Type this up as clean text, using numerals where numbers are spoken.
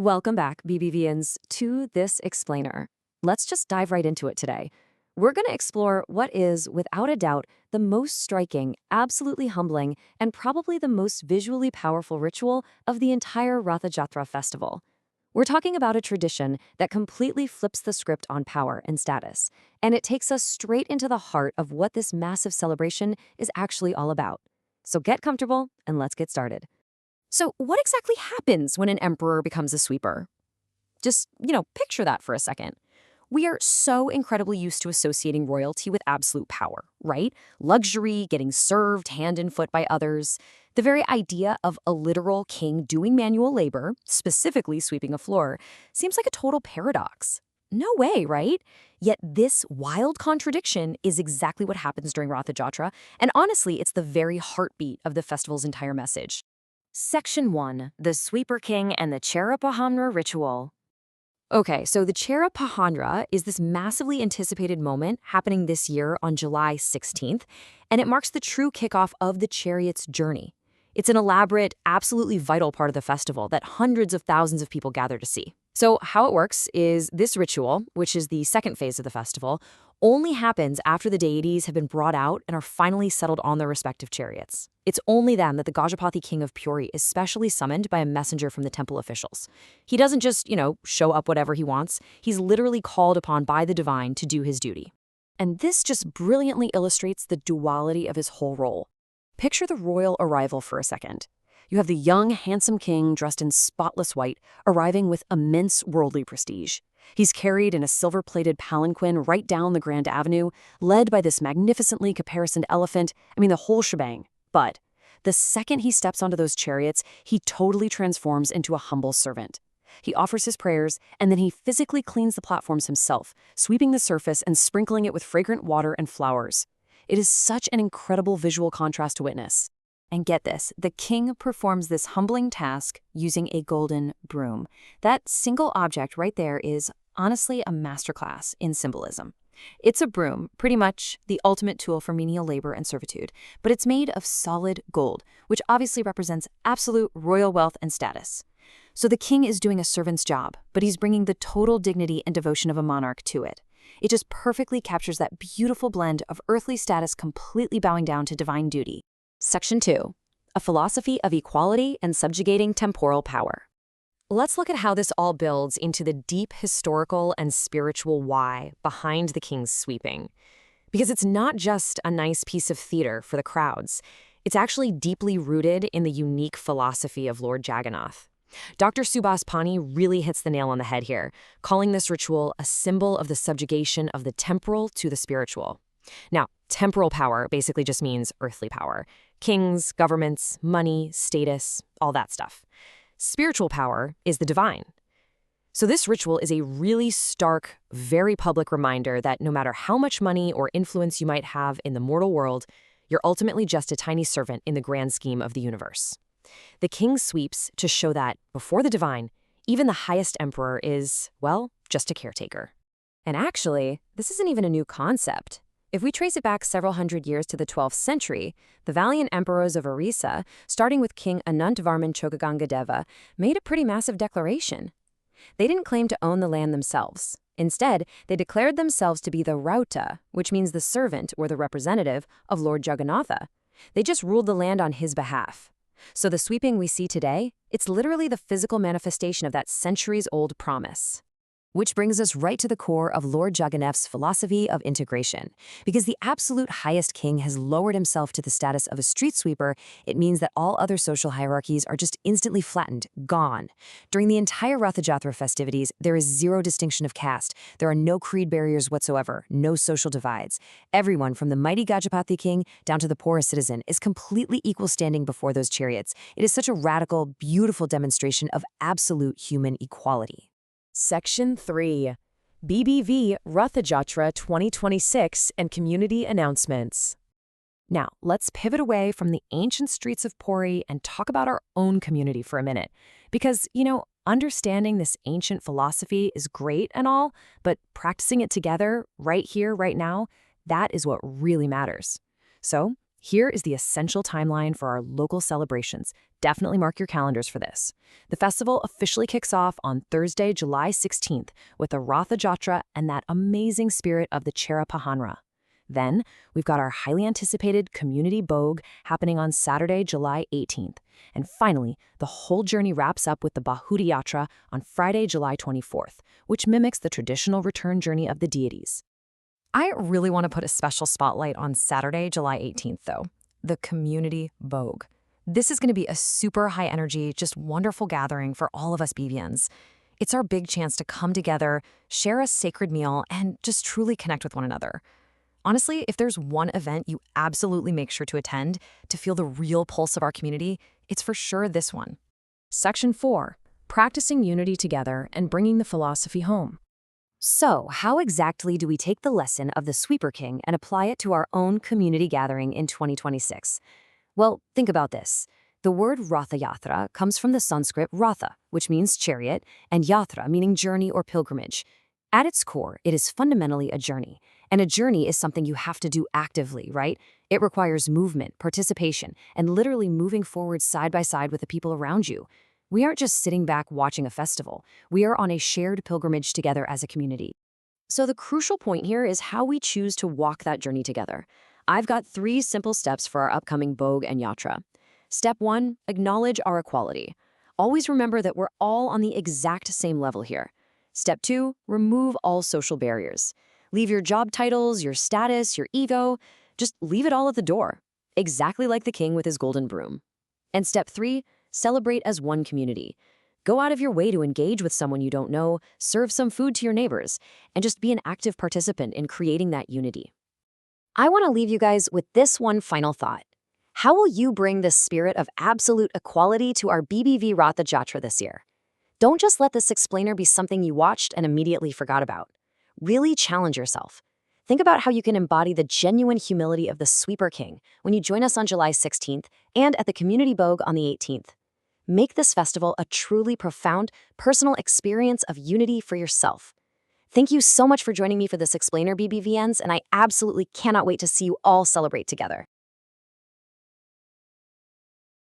Welcome back, BBVians, to this explainer. Let's just dive right into it today. We're going to explore what is, without a doubt, the most striking, absolutely humbling, and probably the most visually powerful ritual of the entire Ratha Jatra festival. We're talking about a tradition that completely flips the script on power and status, and it takes us straight into the heart of what this massive celebration is actually all about. So get comfortable and let's get started. So, what exactly happens when an emperor becomes a sweeper? Just, picture that for a second. We are so incredibly used to associating royalty with absolute power, right? Luxury, getting served hand and foot by others. The very idea of a literal king doing manual labor, specifically sweeping a floor, seems like a total paradox. No way, right? Yet this wild contradiction is exactly what happens during Ratha Jatra, and honestly, it's the very heartbeat of the festival's entire message. Section 1. The Sweeper King and the Chera Pahanra Ritual. Okay, so the Chera Pahanra is this massively anticipated moment happening this year on July 16th, and it marks the true kickoff of the chariot's journey. It's an elaborate, absolutely vital part of the festival that hundreds of thousands of people gather to see. So how it works is this ritual, which is the second phase of the festival, only happens after the deities have been brought out and are finally settled on their respective chariots. It's only then that the Gajapati king of Puri is specially summoned by a messenger from the temple officials. He doesn't just, show up whatever he wants. He's literally called upon by the divine to do his duty. And this just brilliantly illustrates the duality of his whole role. Picture the royal arrival for a second. You have the young, handsome king dressed in spotless white, arriving with immense worldly prestige. He's carried in a silver-plated palanquin right down the Grand Avenue, led by this magnificently caparisoned elephant, the whole shebang. But the second he steps onto those chariots, he totally transforms into a humble servant. He offers his prayers, and then he physically cleans the platforms himself, sweeping the surface and sprinkling it with fragrant water and flowers. It is such an incredible visual contrast to witness. And get this, the king performs this humbling task using a golden broom. That single object right there is honestly a masterclass in symbolism. It's a broom, pretty much the ultimate tool for menial labor and servitude, but it's made of solid gold, which obviously represents absolute royal wealth and status. So the king is doing a servant's job, but he's bringing the total dignity and devotion of a monarch to it. It just perfectly captures that beautiful blend of earthly status completely bowing down to divine duty. Section 2. A philosophy of equality and subjugating temporal power. Let's look at how this all builds into the deep historical and spiritual why behind the king's sweeping. Because it's not just a nice piece of theater for the crowds. It's actually deeply rooted in the unique philosophy of Lord Jagannath. Dr. Subhas Pani really hits the nail on the head here, calling this ritual a symbol of the subjugation of the temporal to the spiritual. Now, temporal power basically just means earthly power. Kings, governments, money, status, all that stuff. Spiritual power is the divine. So this ritual is a really stark, very public reminder that no matter how much money or influence you might have in the mortal world, you're ultimately just a tiny servant in the grand scheme of the universe. The king sweeps to show that, before the divine, even the highest emperor is, well, just a caretaker. And actually, this isn't even a new concept. If we trace it back several hundred years to the 12th century, the valiant emperors of Orissa, starting with King Anantvarman Chogagangadeva, made a pretty massive declaration. They didn't claim to own the land themselves. Instead, they declared themselves to be the Rauta, which means the servant or the representative of Lord Jagannatha. They just ruled the land on his behalf. So the sweeping we see today, it's literally the physical manifestation of that centuries-old promise. Which brings us right to the core of Lord Jagannath's philosophy of integration. Because the absolute highest king has lowered himself to the status of a street sweeper, it means that all other social hierarchies are just instantly flattened, gone. During the entire Ratha Jatra festivities, there is zero distinction of caste. There are no creed barriers whatsoever, no social divides. Everyone, from the mighty Gajapati king down to the poorest citizen, is completely equal standing before those chariots. It is such a radical, beautiful demonstration of absolute human equality. Section 3. BBV Ratha Jatra 2026 and Community Announcements. Now, let's pivot away from the ancient streets of Puri and talk about our own community for a minute. Because, understanding this ancient philosophy is great and all, but practicing it together, right here, right now, that is what really matters. So, Here is the essential timeline for our local celebrations. Definitely mark your calendars for this. The festival officially kicks off on Thursday, July 16th with the Ratha Jatra and that amazing spirit of the Chera Pahanra. Then, we've got our highly anticipated community Bogue happening on Saturday, July 18th. And finally, the whole journey wraps up with the Bahuti Yatra on Friday, July 24th, which mimics the traditional return journey of the deities. I really want to put a special spotlight on Saturday, July 18th, though, the community Bogue. This is going to be a super high energy, just wonderful gathering for all of us BVNs. It's our big chance to come together, share a sacred meal, and just truly connect with one another. Honestly, if there's one event you absolutely make sure to attend to feel the real pulse of our community, it's for sure this one. Section 4. Practicing unity together and bringing the philosophy home. So, how exactly do we take the lesson of the Sweeper King and apply it to our own community gathering in 2026? Well, think about this. The word Ratha Yatra comes from the Sanskrit Ratha, which means chariot, and Yatra meaning journey or pilgrimage. At its core, it is fundamentally a journey. And a journey is something you have to do actively, right? It requires movement, participation, and literally moving forward side by side with the people around you. We aren't just sitting back watching a festival. We are on a shared pilgrimage together as a community. So the crucial point here is how we choose to walk that journey together. I've got 3 simple steps for our upcoming Bogue and Yatra. Step 1, acknowledge our equality. Always remember that we're all on the exact same level here. Step 2, remove all social barriers. Leave your job titles, your status, your ego. Just leave it all at the door, exactly like the king with his golden broom. And step 3, celebrate as one community. Go out of your way to engage with someone you don't know, serve some food to your neighbors, and just be an active participant in creating that unity. I want to leave you guys with this one final thought. How will you bring the spirit of absolute equality to our BBV Ratha Jatra this year? Don't just let this explainer be something you watched and immediately forgot about. Really challenge yourself. Think about how you can embody the genuine humility of the Sweeper King when you join us on July 16th and at the Community Bogue on the 18th. Make this festival a truly profound, personal experience of unity for yourself. Thank you so much for joining me for this explainer, BBVNs, and I absolutely cannot wait to see you all celebrate together.